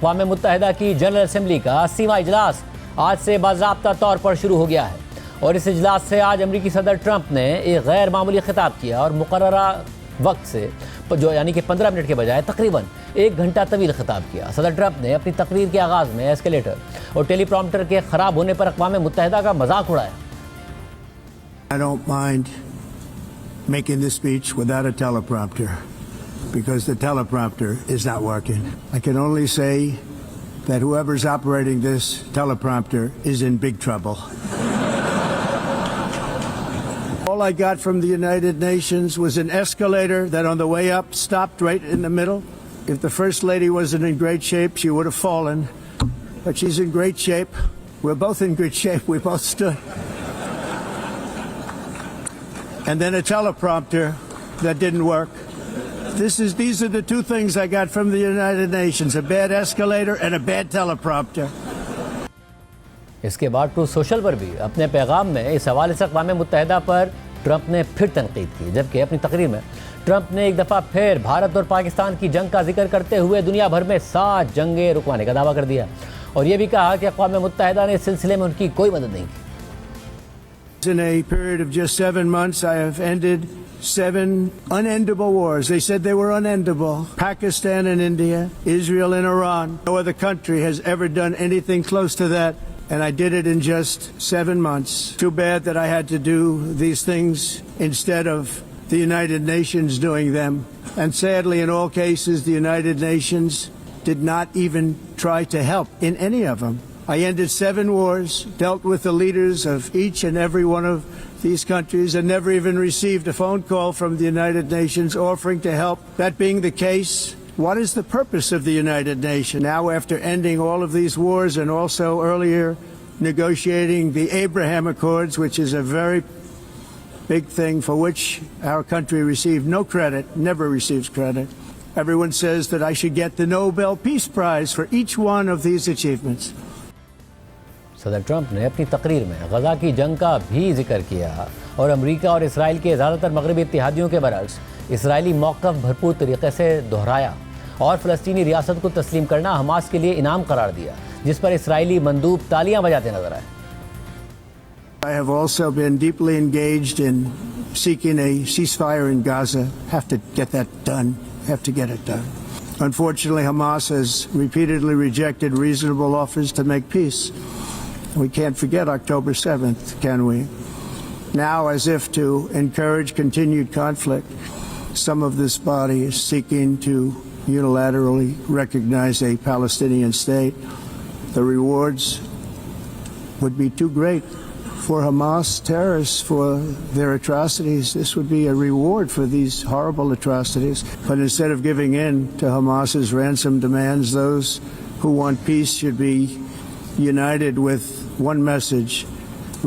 اقوام متحدہ کی جنرل اسمبلی کا 80واں اجلاس آج سے باضابطہ طور پر شروع ہو گیا ہے اور اس اجلاس سے آج امریکی صدر ٹرمپ نے ایک غیر معمولی خطاب کیا اور مقررہ وقت سے جو یعنی کہ 15 منٹ کے بجائے تقریباً 1 گھنٹہ طویل خطاب کیا۔ صدر ٹرمپ نے اپنی تقریر کے آغاز میں ایسکیلیٹر اور ٹیلی پرومپٹر کے خراب ہونے پر اقوام متحدہ کا مذاق اڑایا۔ I don't mind making this speech without a teleprompter because the teleprompter is not working. I can only say that whoever's operating this teleprompter is in big trouble. All I got from the United Nations was an escalator that on the way up stopped right in the middle. If the First Lady wasn't in great shape, she would have fallen. But she's in great shape. We're both in good shape. We both stood. And then a teleprompter that didn't work. These are the two things I got from the United Nations, a bad escalator and a bad teleprompter. اس کے بعد truth social پر بھی اپنے پیغام میں اس حوالے سے اقوام متحدہ پر ٹرمپ نے پھر تنقید کی، جبکہ اپنی تقریر میں ٹرمپ نے ایک دفعہ پھر بھارت اور پاکستان کی جنگ کا ذکر کرتے ہوئے دنیا بھر میں 7 جنگیں رکوانے کا دعویٰ کر دیا اور یہ بھی کہا کہ اقوام متحدہ نے اس سلسلے میں ان کی کوئی مدد نہیں کی۔ In a period of just 7 months, I have ended 7 unendable wars. They said they were unendable. Pakistan and India, Israel and Iran. No other country has ever done anything close to that. And I did it in just 7 months. Too bad that I had to do these things instead of the United Nations doing them. And sadly, in all cases, the United Nations did not even try to help in any of them. I ended 7 wars, dealt with the leaders of each and every one of these countries, and never even received a phone call from the United Nations offering to help. That being the case, what is the purpose of the United Nations? Now, after ending all of these wars and also earlier negotiating the Abraham Accords, which is a very big thing for which our country received no credit, never receives credit, everyone says that I should get the Nobel Peace Prize for each one of these achievements. صدر Trump نے اپنی تقریر میں غزہ کی جنگ کا بھی ذکر کیا اور امریکہ اور اسرائیل کے زیادہ تر مغربی اتحادیوں کے برعکس اسرائیلی موقف بھرپور طریقے سے دہرایا اور فلسطینی ریاست کو تسلیم کرنا حماس کے لیے انعام قرار دیا، جس پر اسرائیلی مندوب تالیاں بجاتے نظر آئے۔ I have also been deeply engaged in seeking a ceasefire in Gaza. Have to get that done. Have to get it done. Unfortunately, Hamas has repeatedly rejected reasonable offers to make peace. We can't forget October 7th, can we? Now, as if to encourage continued conflict, some of this body is seeking to unilaterally recognize a Palestinian state. The rewards would be too great for Hamas terrorists for their atrocities. This would be a reward for these horrible atrocities. But instead of giving in to Hamas's ransom demands, those who want peace should be united with one message: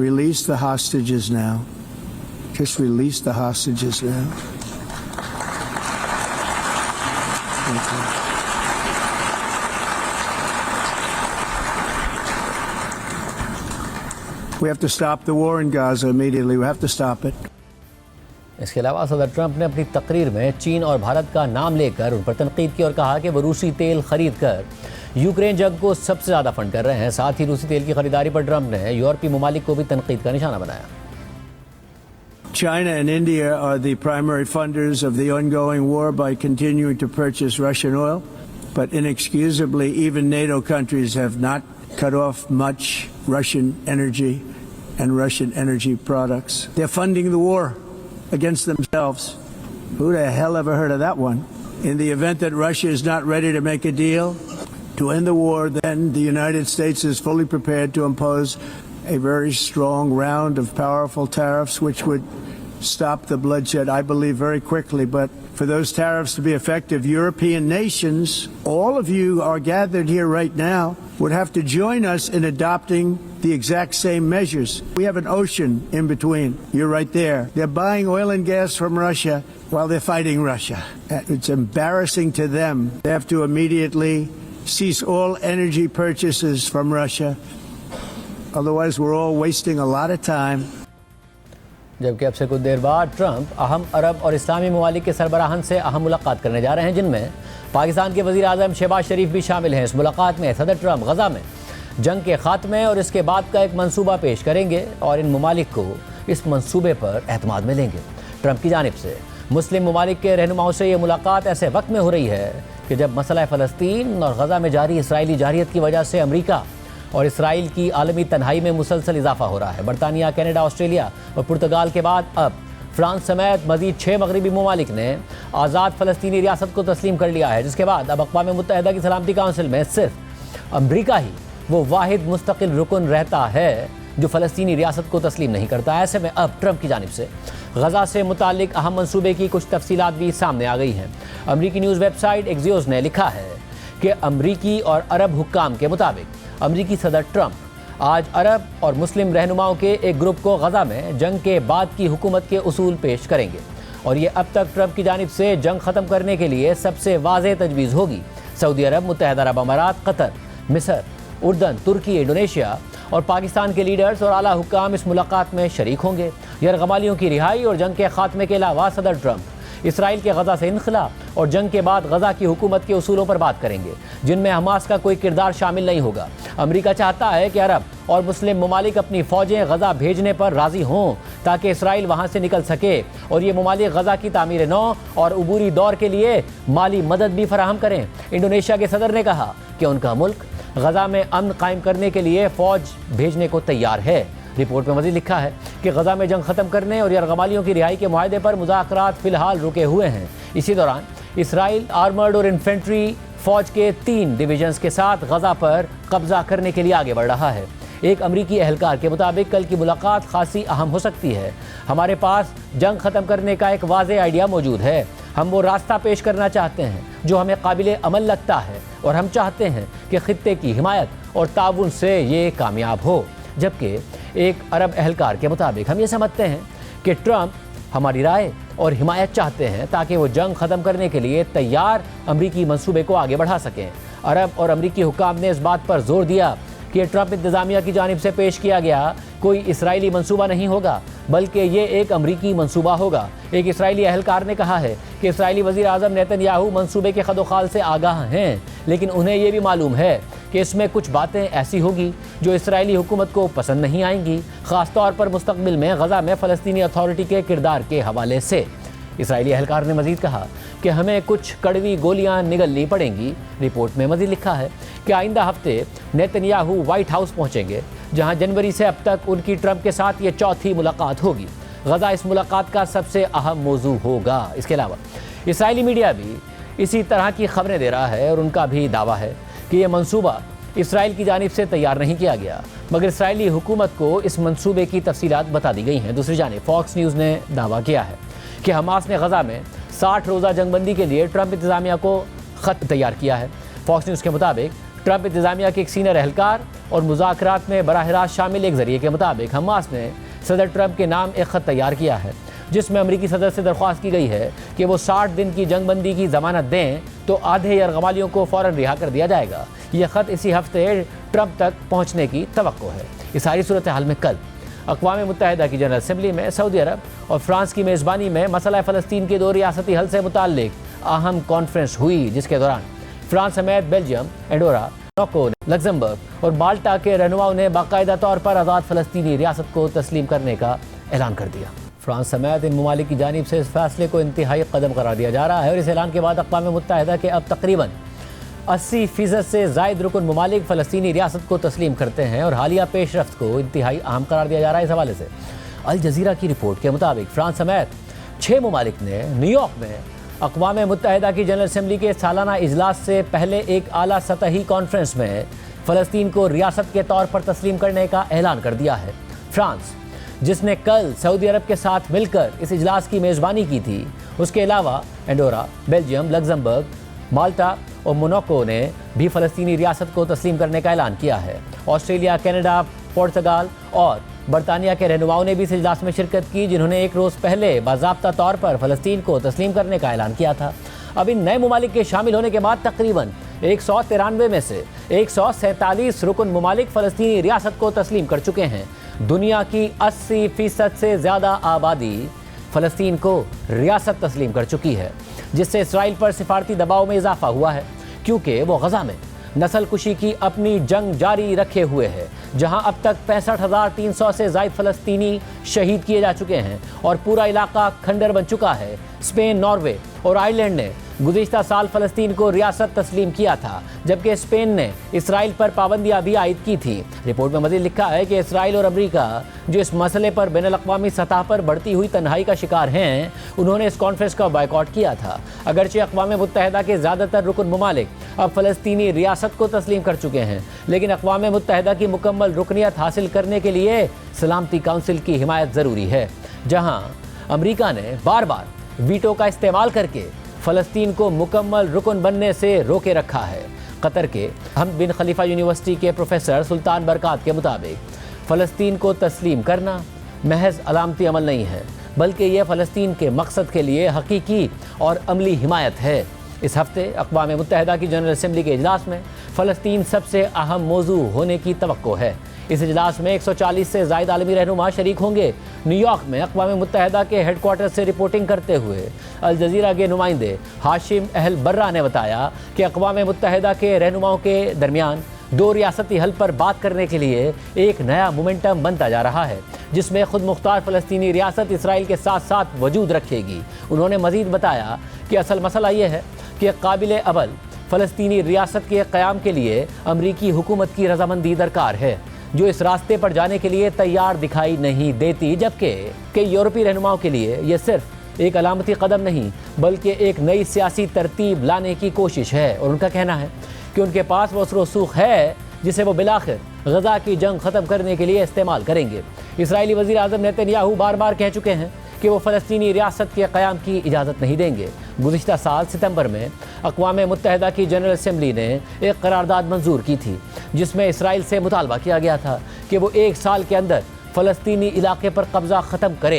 release the hostages now. Just release the hostages now. Thank you. We have to stop the war in Gaza immediately. We have to stop it. اس کے علاوہ صدر Trump نے اپنی تقریر میں چین اور بھارت کا نام لے کر ان پر تنقید کی اور کہا کہ وہ روسی تیل خرید کر یوکرین جنگ کو سب سے زیادہ فنڈ کر رہے ہیں۔ ساتھ ہی روسی تیل کی خریداری پر ٹرمپ نے یورپی ممالک کو بھی تنقید کا نشانہ بنایا۔ China and India are the primary funders of the ongoing war by continuing to purchase Russian oil. But inexcusably, even NATO countries have not cut off much Russian energy and Russian energy products. They're funding the war against themselves. Who the hell ever heard of that one? In the event that Russia is not ready to make a deal to end the war, then the United States is fully prepared to impose a very strong round of powerful tariffs which would stop the bloodshed, I believe, very quickly. But for those tariffs to be effective, European nations, all of you are gathered here right now, would have to join us in adopting the exact same measures. We have an ocean in between. You're right there. They're buying oil and gas from Russia while they're fighting Russia. It's embarrassing to them. They have to immediately cease all energy purchases from Russia. Otherwise, we're all wasting a lot of time. جبکہ اب سے کچھ دیر بعد Trump اہم عرب اور اسلامی ممالک کے سربراہان سے اہم ملاقات کرنے جا رہے ہیں، جن میں پاکستان کے وزیر اعظم شہباز شریف بھی شامل ہیں۔ اس ملاقات میں صدر ٹرمپ غزہ میں جنگ کے خاتمے اور اس کے بعد کا ایک منصوبہ پیش کریں گے اور ان ممالک کو اس منصوبے پر اعتماد ملیں گے۔ ٹرمپ کی جانب سے مسلم ممالک کے رہنماؤں سے یہ ملاقات ایسے وقت میں ہو رہی ہے کہ جب مسئلہ فلسطین اور غزہ میں جاری اسرائیلی جارحیت کی وجہ سے امریکہ اور اسرائیل کی عالمی تنہائی میں مسلسل اضافہ ہو رہا ہے۔ برطانیہ، کینیڈا، آسٹریلیا اور پرتگال کے بعد اب فرانس سمیت مزید 6 مغربی ممالک نے آزاد فلسطینی ریاست کو تسلیم کر لیا ہے، جس کے بعد اب اقوام متحدہ کی سلامتی کونسل میں صرف امریکہ ہی وہ واحد مستقل رکن رہتا ہے جو فلسطینی ریاست کو تسلیم نہیں کرتا۔ ایسے میں اب ٹرمپ کی جانب سے غزہ سے متعلق اہم منصوبے کی کچھ تفصیلات بھی سامنے آ گئی ہیں۔ امریکی نیوز ویب سائٹ ایکزیوس نے لکھا ہے کہ امریکی اور عرب حکام کے مطابق امریکی صدر ٹرمپ آج عرب اور مسلم رہنماؤں کے ایک گروپ کو غزہ میں جنگ کے بعد کی حکومت کے اصول پیش کریں گے، اور یہ اب تک ٹرمپ کی جانب سے جنگ ختم کرنے کے لیے سب سے واضح تجویز ہوگی۔ سعودی عرب، متحدہ عرب امارات، قطر، مصر، اردن، ترکی، انڈونیشیا اور پاکستان کے لیڈرز اور اعلیٰ حکام اس ملاقات میں شریک ہوں گے۔ یرغمالیوں کی رہائی اور جنگ کے خاتمے کے علاوہ صدر ٹرمپ اسرائیل کے غزہ سے انخلا اور جنگ کے بعد غزہ کی حکومت کے اصولوں پر بات کریں گے، جن میں حماس کا کوئی کردار شامل نہیں ہوگا۔ امریکہ چاہتا ہے کہ عرب اور مسلم ممالک اپنی فوجیں غزہ بھیجنے پر راضی ہوں تاکہ اسرائیل وہاں سے نکل سکے، اور یہ ممالک غزہ کی تعمیر نو اور عبوری دور کے لیے مالی مدد بھی فراہم کریں۔ انڈونیشیا کے صدر نے کہا کہ ان کا ملک غزہ میں امن قائم کرنے کے لیے فوج بھیجنے کو تیار ہے۔ رپورٹ میں مزید لکھا ہے کہ غزہ میں جنگ ختم کرنے اور یرغمالیوں کی رہائی کے معاہدے پر مذاکرات فی الحال رکے ہوئے ہیں۔ اسی دوران اسرائیل آرمرڈ اور انفینٹری فوج کے 3 ڈویژنز کے ساتھ غزہ پر قبضہ کرنے کے لیے آگے بڑھ رہا ہے۔ ایک امریکی اہلکار کے مطابق کل کی ملاقات خاصی اہم ہو سکتی ہے۔ ہمارے پاس جنگ ختم کرنے کا ایک واضح آئیڈیا موجود ہے۔ ہم وہ راستہ پیش کرنا چاہتے ہیں جو ہمیں قابل عمل لگتا ہے، اور ہم چاہتے ہیں کہ خطے کی حمایت اور تعاون سے یہ کامیاب ہو۔ جبکہ ایک عرب اہلکار کے مطابق ہم یہ سمجھتے ہیں کہ ٹرمپ ہماری رائے اور حمایت چاہتے ہیں تاکہ وہ جنگ ختم کرنے کے لیے تیار امریکی منصوبے کو آگے بڑھا سکیں۔ عرب اور امریکی حکام نے اس بات پر زور دیا کہ ٹرمپ انتظامیہ کی جانب سے پیش کیا گیا کوئی اسرائیلی منصوبہ نہیں ہوگا، بلکہ یہ ایک امریکی منصوبہ ہوگا۔ ایک اسرائیلی اہلکار نے کہا ہے کہ اسرائیلی وزیر اعظم نیتن یاہو منصوبے کے خد و خال سے آگاہ ہیں، لیکن انہیں یہ بھی معلوم ہے کہ اس میں کچھ باتیں ایسی ہوگی جو اسرائیلی حکومت کو پسند نہیں آئیں گی، خاص طور پر مستقبل میں غزہ میں فلسطینی اتھارٹی کے کردار کے حوالے سے۔ اسرائیلی اہلکار نے مزید کہا کہ ہمیں کچھ کڑوی گولیاں نگلنی پڑیں گی۔ رپورٹ میں مزید لکھا ہے کہ آئندہ ہفتے نیتن یاہو وائٹ ہاؤس پہنچیں گے، جہاں جنوری سے اب تک ان کی ٹرمپ کے ساتھ یہ 4تھی ملاقات ہوگی۔ غزہ اس ملاقات کا سب سے اہم موضوع ہوگا۔ اس کے علاوہ اسرائیلی میڈیا بھی اسی طرح کی خبریں دے رہا ہے، اور ان کا بھی دعویٰ ہے کہ یہ منصوبہ اسرائیل کی جانب سے تیار نہیں کیا گیا، مگر اسرائیلی حکومت کو اس منصوبے کی تفصیلات بتا دی گئی ہیں۔ دوسری جانب فاکس نیوز نے دعویٰ کیا ہے کہ حماس نے غزہ میں 60 روزہ جنگ بندی کے لیے ٹرمپ انتظامیہ کو خط تیار کیا ہے۔ فاکس نیوز کے مطابق ٹرمپ انتظامیہ کے ایک سینئر اہلکار اور مذاکرات میں براہ راست شامل ایک ذریعے کے مطابق حماس نے صدر ٹرمپ کے نام ایک خط تیار کیا ہے، جس میں امریکی صدر سے درخواست کی گئی ہے کہ وہ 60 دن کی جنگ بندی کی ضمانت دیں تو آدھے یرغمالیوں کو فوراً رہا کر دیا جائے گا۔ یہ خط اسی ہفتے ٹرمپ تک پہنچنے کی توقع ہے۔ اس ساری صورتحال میں کل اقوام متحدہ کی جنرل اسمبلی میں سعودی عرب اور فرانس کی میزبانی میں مسئلہ فلسطین کے 2 ریاستی حل سے متعلق اہم کانفرنس ہوئی، جس کے دوران فرانس سمیت بیلجیم، انڈورا، موروکو، لگزمبرگ اور مالٹا کے رہنماؤں نے باقاعدہ طور پر آزاد فلسطینی ریاست کو تسلیم کرنے کا اعلان کر دیا۔ فرانس سمیت ان ممالک کی جانب سے اس فیصلے کو انتہائی قدم قرار دیا جا رہا ہے، اور اس اعلان کے بعد اقوام متحدہ کے اب تقریباً 80% سے زائد رکن ممالک فلسطینی ریاست کو تسلیم کرتے ہیں، اور حالیہ پیش رفت کو انتہائی اہم قرار دیا جا رہا ہے۔ اس حوالے سے الجزیرہ کی رپورٹ کے مطابق فرانس سمیت 6 ممالک نے نیو یارک میں اقوام متحدہ کی جنرل اسمبلی کے سالانہ اجلاس سے پہلے ایک اعلیٰ سطحی کانفرنس میں فلسطین کو ریاست کے طور پر تسلیم کرنے کا اعلان کر دیا ہے۔ فرانس، جس نے کل سعودی عرب کے ساتھ مل کر اس اجلاس کی میزبانی کی تھی، اس کے علاوہ انڈورا، بیلجیم، لگزمبرگ، مالٹا اور موناکو نے بھی فلسطینی ریاست کو تسلیم کرنے کا اعلان کیا ہے۔ آسٹریلیا، کینیڈا، پرتگال اور برطانیہ کے رہنماؤں نے بھی اس اجلاس میں شرکت کی، جنہوں نے ایک روز پہلے باضابطہ طور پر فلسطین کو تسلیم کرنے کا اعلان کیا تھا۔ اب ان نئے ممالک کے شامل ہونے کے بعد تقریباً 193 میں سے 147 رکن ممالک فلسطینی ریاست کو تسلیم کر چکے ہیں۔ دنیا کی 80% سے زیادہ آبادی فلسطین کو ریاست تسلیم کر چکی ہے۔ جس سے اسرائیل پر سفارتی دباؤ میں اضافہ ہوا ہے، کیونکہ وہ غزہ میں نسل کشی کی اپنی جنگ جاری رکھے ہوئے ہے، جہاں اب تک 65,300 سے زائد فلسطینی شہید کیے جا چکے ہیں اور پورا علاقہ کھنڈر بن چکا ہے۔ اسپین، ناروے اور آئرلینڈ نے گزشتہ سال فلسطین کو ریاست تسلیم کیا تھا، جبکہ اسپین نے اسرائیل پر پابندیاں بھی عائد کی تھی۔ رپورٹ میں مزید لکھا ہے کہ اسرائیل اور امریکہ جو اس مسئلے پر بین الاقوامی سطح پر بڑھتی ہوئی تنہائی کا شکار ہیں، انہوں نے اس کانفرنس کا بائیکاٹ کیا تھا۔ اگرچہ اقوام متحدہ کے زیادہ تر رکن ممالک اب فلسطینی ریاست کو تسلیم کر چکے ہیں، لیکن اقوام متحدہ کی مکمل رکنیت حاصل کرنے کے لیے سلامتی کونسل کی حمایت ضروری ہے، جہاں امریکہ نے بار بار ویٹو کا استعمال کر کے فلسطین کو مکمل رکن بننے سے روکے رکھا ہے۔ قطر کے حمد بن خلیفہ یونیورسٹی کے پروفیسر سلطان برکات کے مطابق فلسطین کو تسلیم کرنا محض علامتی عمل نہیں ہے، بلکہ یہ فلسطین کے مقصد کے لیے حقیقی اور عملی حمایت ہے۔ اس ہفتے اقوام متحدہ کی جنرل اسمبلی کے اجلاس میں فلسطین سب سے اہم موضوع ہونے کی توقع ہے۔ اس اجلاس میں 140 سے زائد عالمی رہنما شریک ہوں گے۔ نیو یارک میں اقوام متحدہ کے ہیڈ کوارٹر سے رپورٹنگ کرتے ہوئے الجزیرہ کے نمائندے ہاشم اہل برہ نے بتایا کہ اقوام متحدہ کے رہنماؤں کے درمیان دو ریاستی حل پر بات کرنے کے لیے ایک نیا مومنٹم بنتا جا رہا ہے، جس میں خود مختار فلسطینی ریاست اسرائیل کے ساتھ ساتھ وجود رکھے گی۔ انہوں نے مزید بتایا کہ اصل مسئلہ یہ ہے کہ قابل اول فلسطینی ریاست کے قیام کے لیے امریکی حکومت کی رضامندی درکار ہے، جو اس راستے پر جانے کے لیے تیار دکھائی نہیں دیتی، جبکہ کئی یورپی رہنماؤں کے لیے یہ صرف ایک علامتی قدم نہیں بلکہ ایک نئی سیاسی ترتیب لانے کی کوشش ہے، اور ان کا کہنا ہے کہ ان کے پاس وہ رسوخ ہے جسے وہ بالآخر غزہ کی جنگ ختم کرنے کے لیے استعمال کریں گے۔ اسرائیلی وزیر اعظم نیتن یاہو بار بار کہہ چکے ہیں کہ وہ فلسطینی ریاست کے قیام کی اجازت نہیں دیں گے۔ گزشتہ سال ستمبر میں اقوام متحدہ کی جنرل اسمبلی نے ایک قرارداد منظور کی تھی، جس میں اسرائیل سے مطالبہ کیا گیا تھا کہ وہ 1 سال کے اندر فلسطینی علاقے پر قبضہ ختم کرے